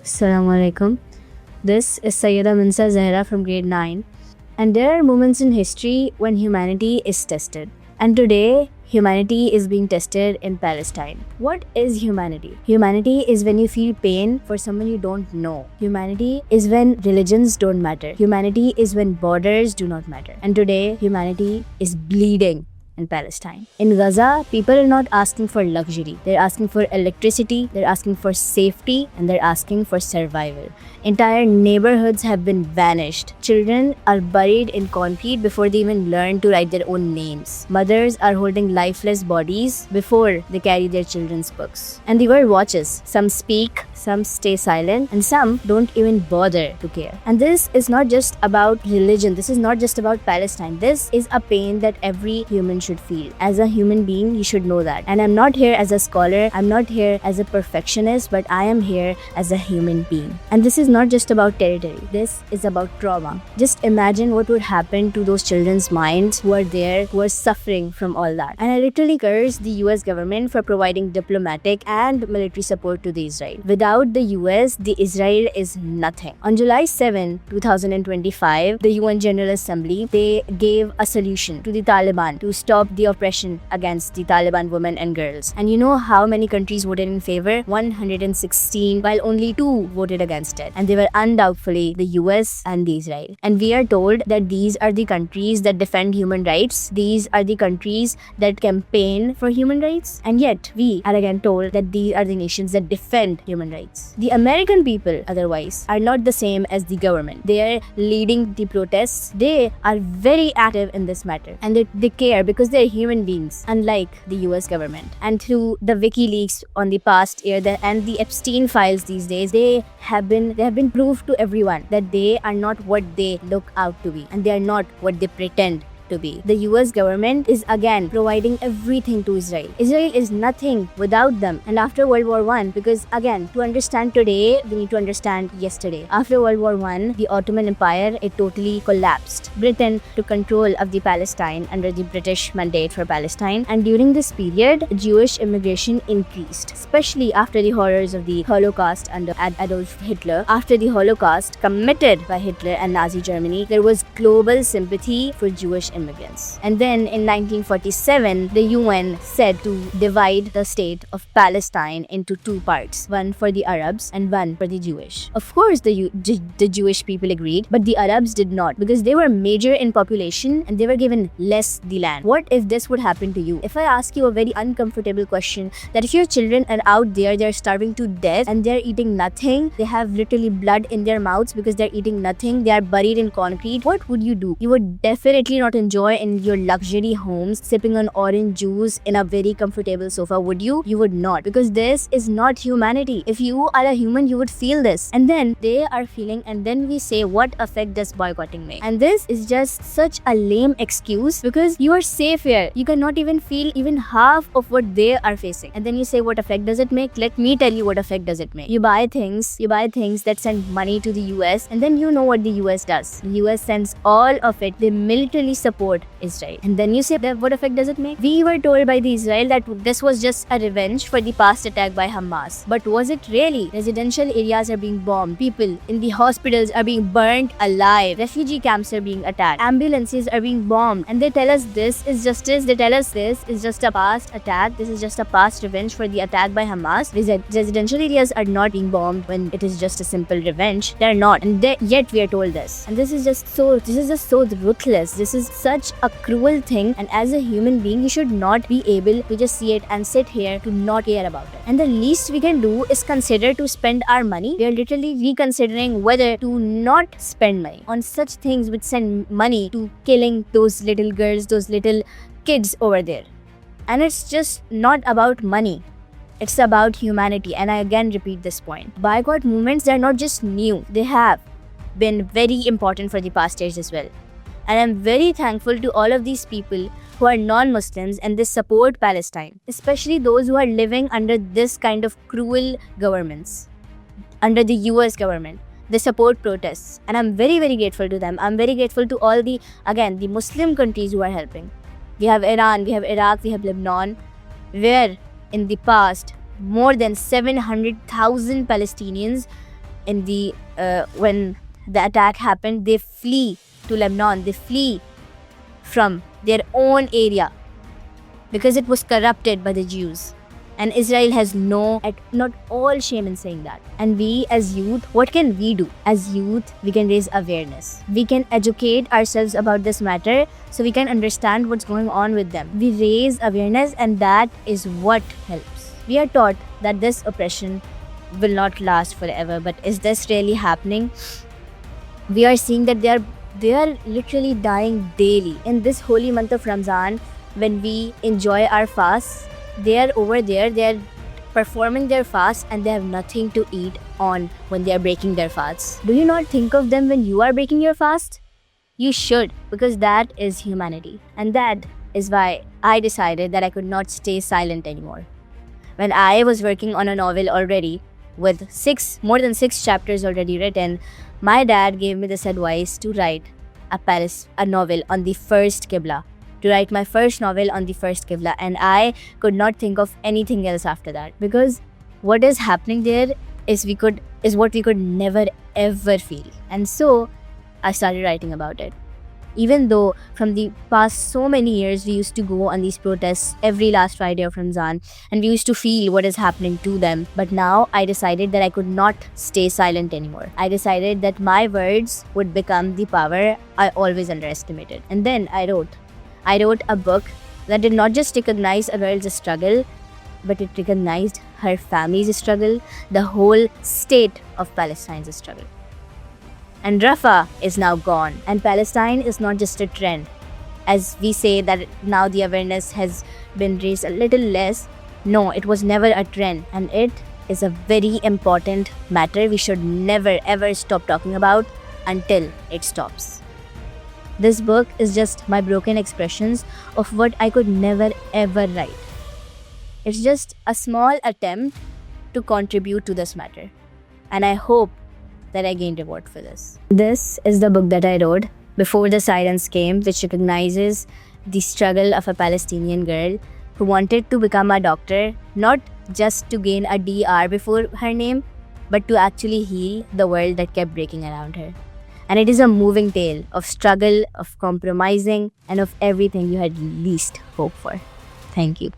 Assalamu alaikum. This is Sayyida Minsa Zahra from grade 9. And there are moments in history when humanity is tested. And today, humanity is being tested in Palestine. What is humanity? Humanity is when you feel pain for someone you don't know. Humanity is when religions don't matter. Humanity is when borders do not matter. And today, humanity is bleeding in Palestine. In Gaza, people are not asking for luxury. They're asking for electricity, they're asking for safety, and they're asking for survival. Entire neighborhoods have been vanished. Children are buried in concrete before they even learn to write their own names. Mothers are holding lifeless bodies before they carry their children's books. And they wear watches. Some speak, some stay silent, and some don't even bother to care. And this is not just about religion. This is not just about Palestine. This is a pain that every human should feel. As a human being, you should know that. And I'm not here as a scholar, I'm not here as a perfectionist, but I am here as a human being. And this is not just about territory, this is about trauma. Just imagine what would happen to those children's minds who are there, who are suffering from all that. And I literally curse the US government for providing diplomatic and military support to the Israel. Without the US, the Israel is nothing. On July 7, 2025, the UN General Assembly, they gave a solution to the Taliban to stop the oppression against the Taliban women and girls. And you know how many countries voted in favor? 116, while only 2 voted against it. And they were undoubtedly the US and the Israel. And we are told that these are the countries that defend human rights. These are the countries that campaign for human rights. And yet, we are again told that these are the nations that defend human rights. The American people, otherwise, are not the same as the government. They are leading the protests. They are very active in this matter. And they care because they're human beings, unlike the US government. And through the WikiLeaks on the past year and the Epstein files these days, they have been proved to everyone that they are not what they look out to be, and they are not what they pretend to be. The US government is again providing everything to Israel. Israel is nothing without them. And after World War I, because again, to understand today, we need to understand yesterday. After World War I, the Ottoman Empire, it totally collapsed. Britain took control of the Palestine under the British mandate for Palestine. And during this period, Jewish immigration increased, especially after the horrors of the Holocaust under Adolf Hitler. After the Holocaust committed by Hitler and Nazi Germany, there was global sympathy for Jewish immigrants. And then in 1947, the UN said to divide the state of Palestine into 2 parts, one for the Arabs and one for the Jewish. Of course, the Jewish people agreed, but the Arabs did not, because they were major in population and they were given less the land. What if this would happen to you? If I ask you a very uncomfortable question, that if your children are out there, they're starving to death and they're eating nothing, they have literally blood in their mouths because they're eating nothing, they are buried in concrete, what would you do? You would definitely not enjoy in your luxury homes sipping on orange juice in a very comfortable sofa, would you? You would not, because this is not humanity. If you are a human, you would feel this. And then they are feeling, and then we say, what effect does boycotting make? And this is just such a lame excuse, because you are safe here. You cannot even feel even half of what they are facing. And then you say, what effect does it make? Let me tell you what effect does it make. You buy things that send money to the US, and then you know what the US does. The US sends all of it. They militarily support Israel. And then you say, that what effect does it make? We were told by the Israel that this was just a revenge for the past attack by Hamas. But was it really? Residential areas are being bombed. People in the hospitals are being burnt alive. Refugee camps are being attacked. Ambulances are being bombed. And they tell us this is justice. They tell us this is just a past attack. This is just a past revenge for the attack by Hamas. Residential areas are not being bombed when it is just a simple revenge. They're not. And yet we are told this. And this is just so ruthless. This is such a cruel thing, and as a human being, you should not be able to just see it and sit here to not care about it. And the least we can do is consider to spend our money. We are literally reconsidering whether to not spend money on such things which send money to killing those little girls, those little kids over there. And it's just not about money. It's about humanity. And I again repeat this point. Boycott movements, they're not just new. They have been very important for the past years as well. And I'm very thankful to all of these people who are non-Muslims and they support Palestine, especially those who are living under this kind of cruel governments, under the US government. They support protests, and I'm very, very grateful to them. I'm very grateful to all the Muslim countries who are helping. We have Iran, we have Iraq, we have Lebanon, where in the past more than 700,000 Palestinians in the when the attack happened, they flee to Lebanon. They flee from their own area because it was corrupted by the Jews. And Israel has not all shame in saying that. And we as youth, what can we do? As youth, we can raise awareness. We can educate ourselves about this matter so we can understand what's going on with them. We raise awareness, and that is what helps. We are taught that this oppression will not last forever, but is this really happening? We are seeing that they are literally dying daily. In this holy month of Ramzan, when we enjoy our fast, they are over there, they are performing their fast, and they have nothing to eat on when they are breaking their fasts. Do you not think of them when you are breaking your fast? You should, because that is humanity. And that is why I decided that I could not stay silent anymore. When I was working on a novel already, with more than 6 chapters already written, my dad gave me this advice to write a novel on the first Qibla. To write my first novel on the first Qibla, and I could not think of anything else after that, because what is happening there is what we could never ever feel. And so I started writing about it. Even though from the past so many years we used to go on these protests every last Friday of Ramzan, and we used to feel what is happening to them, but now I decided that I could not stay silent anymore. I decided that my words would become the power I always underestimated. And then I wrote a book that did not just recognize a girl's struggle, but it recognized her family's struggle, the whole state of Palestine's struggle. And Rafah is now gone, and Palestine is not just a trend. As we say that now the awareness has been raised a little less, no, it was never a trend, and it is a very important matter we should never ever stop talking about until it stops. This book is just my broken expressions of what I could never ever write. It's just a small attempt to contribute to this matter, and I hope that I gain reward for this. This is the book that I wrote before the sirens came, which recognizes the struggle of a Palestinian girl who wanted to become a doctor, not just to gain a DR before her name, but to actually heal the world that kept breaking around her. And it is a moving tale of struggle, of compromising, and of everything you had least hoped for. Thank you.